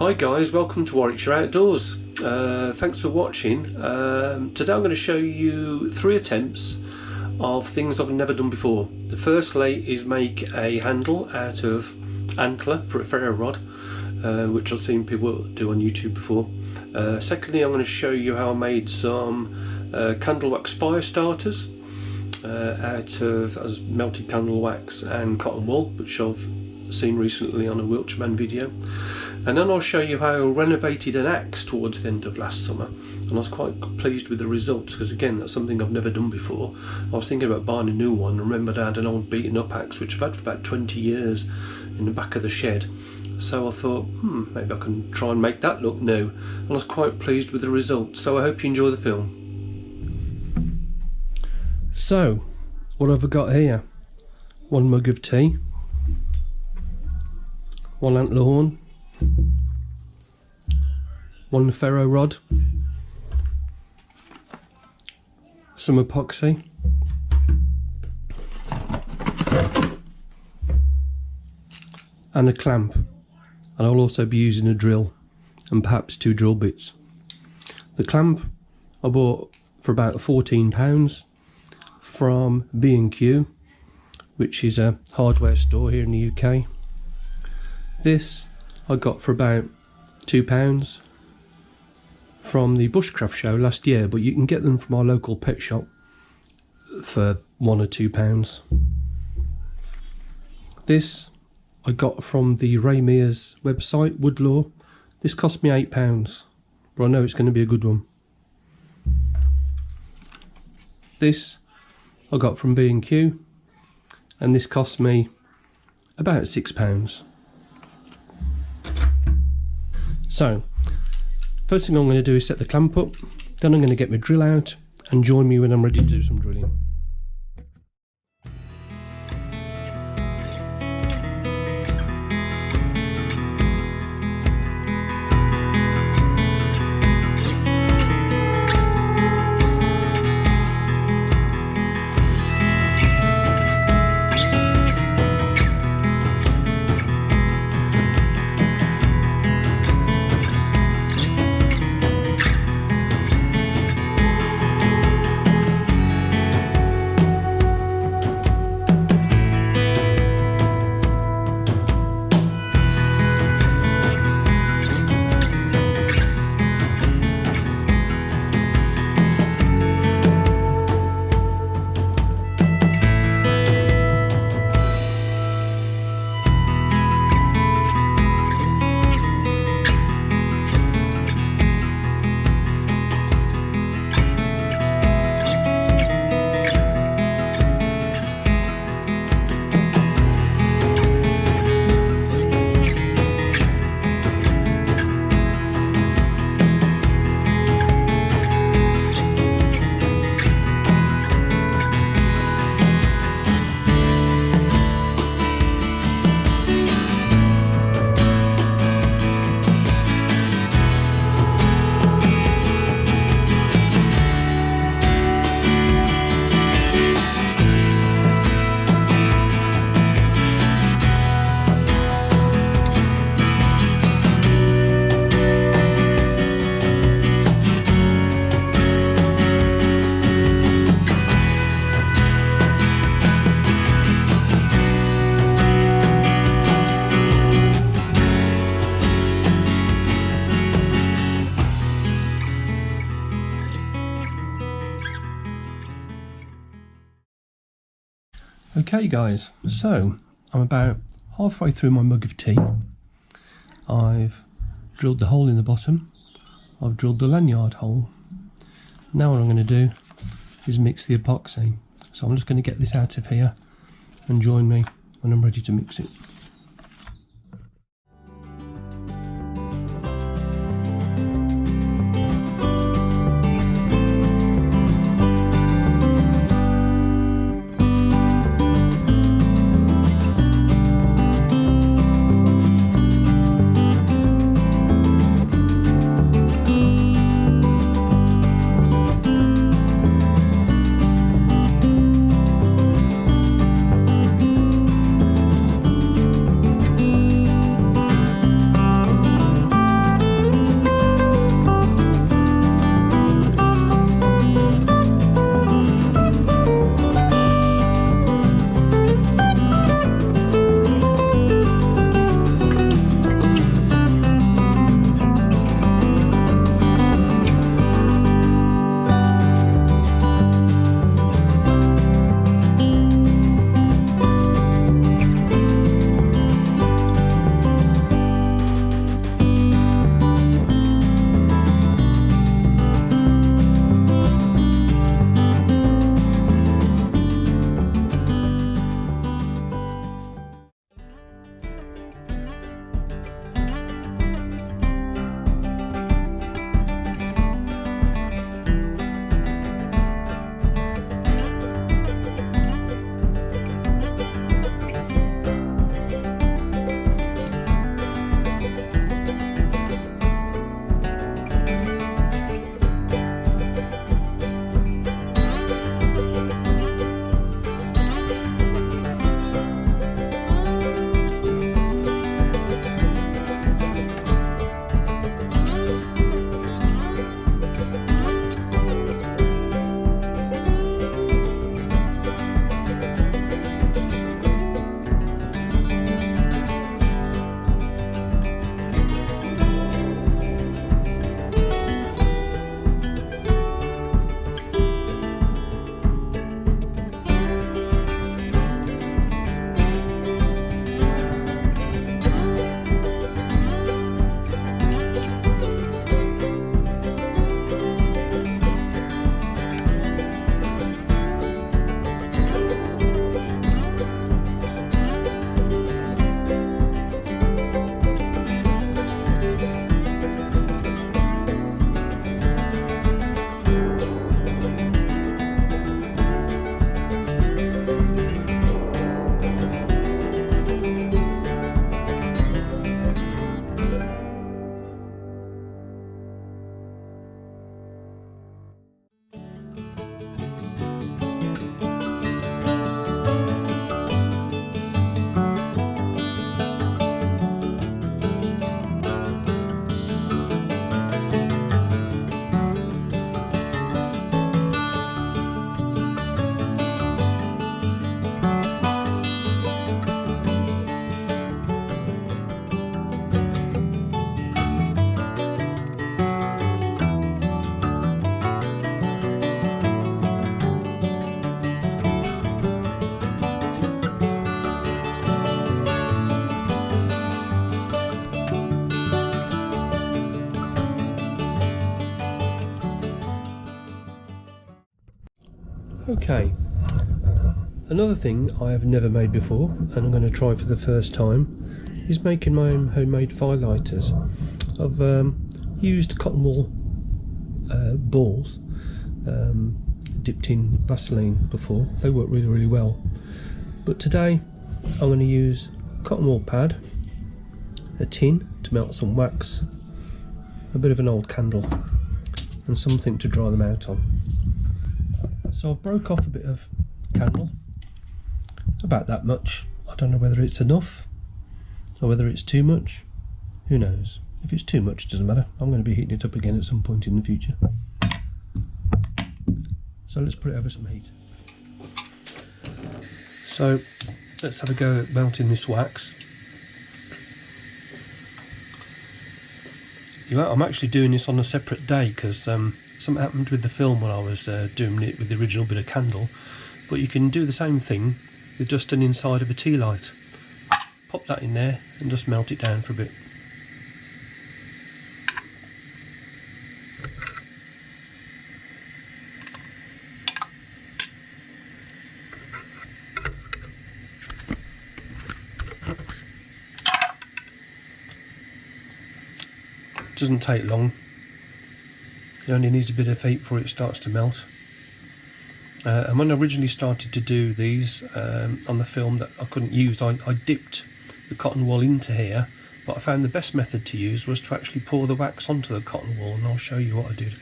Hi guys, welcome to Warwickshire Outdoors. Thanks for watching. Today I'm going to show you 3 attempts of things I've never done before. The firstly is make a handle out of Antler for a Ferro rod, which I've seen people do on YouTube before. Secondly, I'm going to show you how I made some candle wax fire starters out of melted candle wax and cotton wool, which I've seen recently on a Wiltshireman video. And then I'll show you how I renovated an axe towards the end of last summer, and I was quite pleased with the results, because again, that's something I've never done before. I was thinking about buying a new one, and remembered I had an old beaten up axe which I've had for about 20 years in the back of the shed. So I thought, maybe I can try and make that look new, and I was quite pleased with the results. So I hope you enjoy the film. So, what have I got here? 1 mug of tea, 1 antler horn, 1 ferro rod, some epoxy, and a clamp, and I'll also be using a drill and perhaps 2 drill bits. The clamp I bought for about £14 from B&Q, which is a hardware store here in the UK. This I got for about £2 from the Bushcraft show last year, but you can get them from our local pet shop for £1 or £2. This I got from the Raymere's website, Woodlaw. This cost me £8, but I know it's going to be a good one. This I got from B&Q, and this cost me about £6. So, first thing I'm going to do is set the clamp up, then I'm going to get my drill out, and join me when I'm ready to do some drilling. Okay guys, so I'm about halfway through my mug of tea. I've drilled the hole in the bottom, I've drilled the lanyard hole. Now what I'm going to do is mix the epoxy. So I'm just going to get this out of here and join me when I'm ready to mix it. Okay, another thing I have never made before, and I'm going to try for the first time, is making my own homemade firelighters. I've used cotton wool balls dipped in Vaseline before. They work really, really well. But today I'm going to use a cotton wool pad, a tin to melt some wax, a bit of an old candle, and something to dry them out on. So I broke off a bit of candle, about that much. I don't know whether it's enough or whether it's too much. Who knows? If it's too much, it doesn't matter. I'm going to be heating it up again at some point in the future. So let's put it over some heat. So let's have a go at melting this wax. I'm actually doing this on a separate day because something happened with the film when I was doing it with the original bit of candle. But you can do the same thing with just an inside of a tea light. Pop that in there and just melt it down for a bit. Doesn't take long. It only needs a bit of heat before it starts to melt. And when I originally started to do these on the film that I couldn't use, I dipped the cotton wool into here, but I found the best method to use was to actually pour the wax onto the cotton wool, and I'll show you what I did.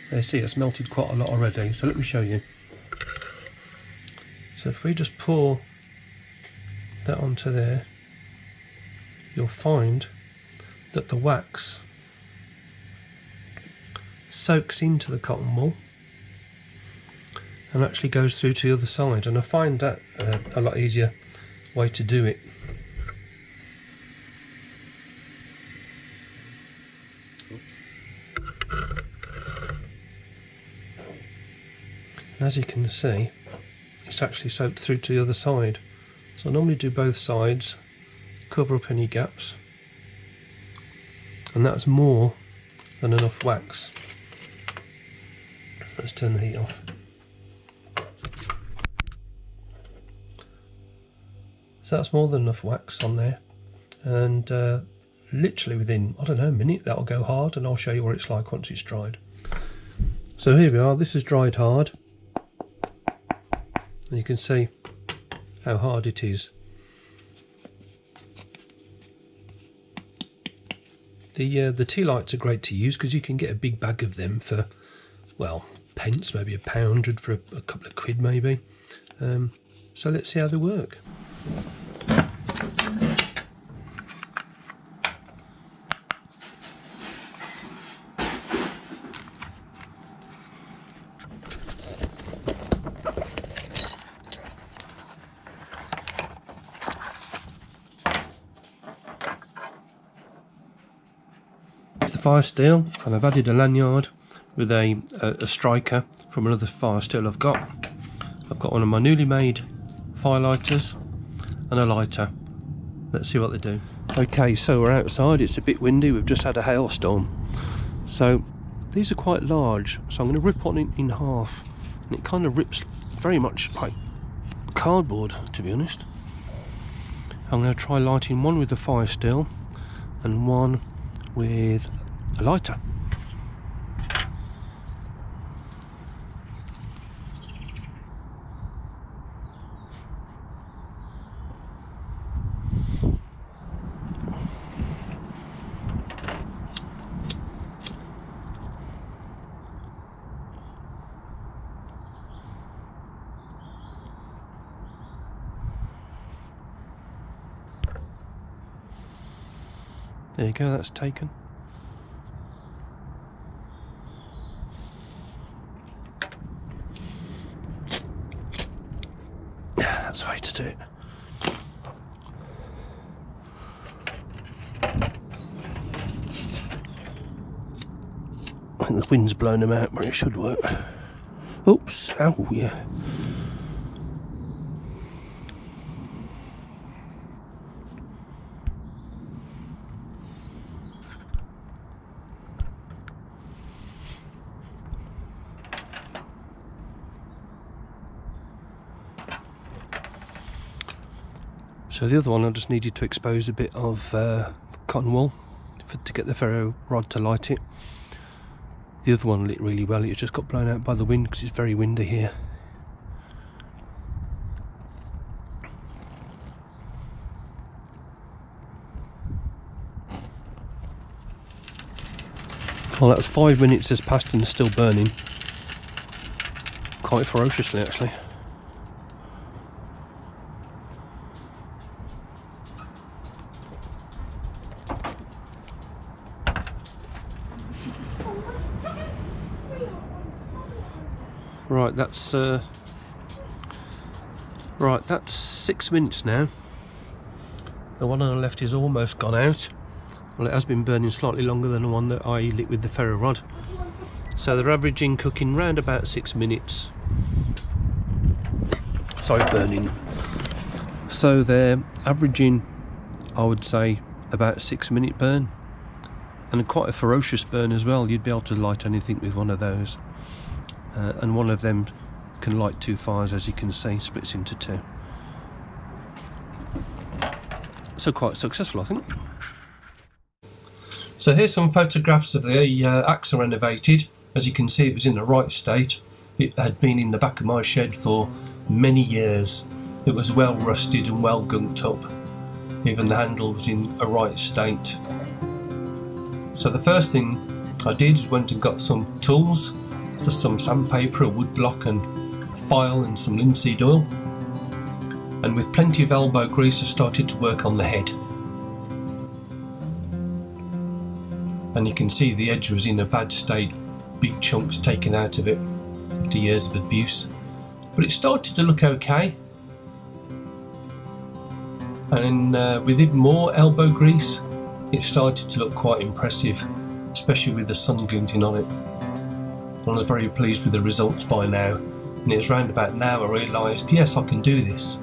There, see, it's melted quite a lot already, so let me show you. So if we just pour that onto there, you'll find that the wax soaks into the cotton wool and actually goes through to the other side, and I find that a lot easier way to do it. And as you can see, it's actually soaked through to the other side. So I normally do both sides, cover up any gaps, and that's more than enough wax. Let's turn the heat off. So that's more than enough wax on there, and literally within, I don't know, a minute that'll go hard, and I'll show you what it's like once it's dried. So here we are, this is dried hard, and you can see how hard it is. The tea lights are great to use because you can get a big bag of them for, well, pence, maybe £1 for a couple of quid maybe. So let's see how they work. The fire steel, and I've added a lanyard with a striker from another fire steel I've got. I've got one of my newly made Firelighters and a lighter. Let's see what they do. Okay, so we're outside, it's a bit windy, we've just had a hailstorm. So these are quite large, so I'm going to rip one in half, and it kind of rips very much like cardboard, to be honest. I'm going to try lighting one with the fire steel and one with a lighter. There you go, that's taken. Yeah, that's the way to do it. I think the wind's blown them out, but it should work. Oops, ow, yeah. So the other one I just needed to expose a bit of cotton wool to get the ferro rod to light it. The other one lit really well, it just got blown out by the wind because it's very windy here. Well, that was 5 minutes has passed and it's still burning. Quite ferociously actually. Right, that's 6 minutes now. The one on the left is almost gone out. Well, it has been burning slightly longer than the one that I lit with the ferro rod. So they're averaging cooking round about 6 minutes. Sorry, burning. So they're averaging, I would say, about 6 minute burn. And quite a ferocious burn as well. You'd be able to light anything with one of those. And one of them can light 2 fires, as you can see, splits into 2. So quite successful, I think. So here's some photographs of the axe I renovated. As you can see, it was in the right state. It had been in the back of my shed for many years. It was well rusted and well gunked up. Even the handle was in a right state. So the first thing I did is went and got some tools. So some sandpaper, a wood block and a file and some linseed oil. And with plenty of elbow grease I started to work on the head. And you can see the edge was in a bad state, big chunks taken out of it after years of abuse. But it started to look okay. And with even more elbow grease, it started to look quite impressive, especially with the sun glinting on it. I was very pleased with the results by now, and it was round about now I realised, yes, I can do this.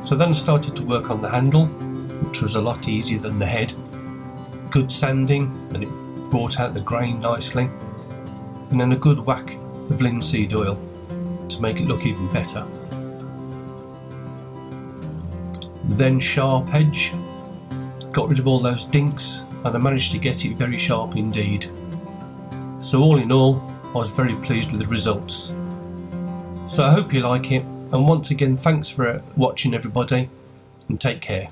So then I started to work on the handle, which was a lot easier than the head. Good sanding, and it brought out the grain nicely, and then a good whack of linseed oil to make it look even better. Then sharp edge, got rid of all those dinks, and I managed to get it very sharp indeed. So all in all, I was very pleased with the results. So I hope you like it, and once again thanks for watching everybody, and take care.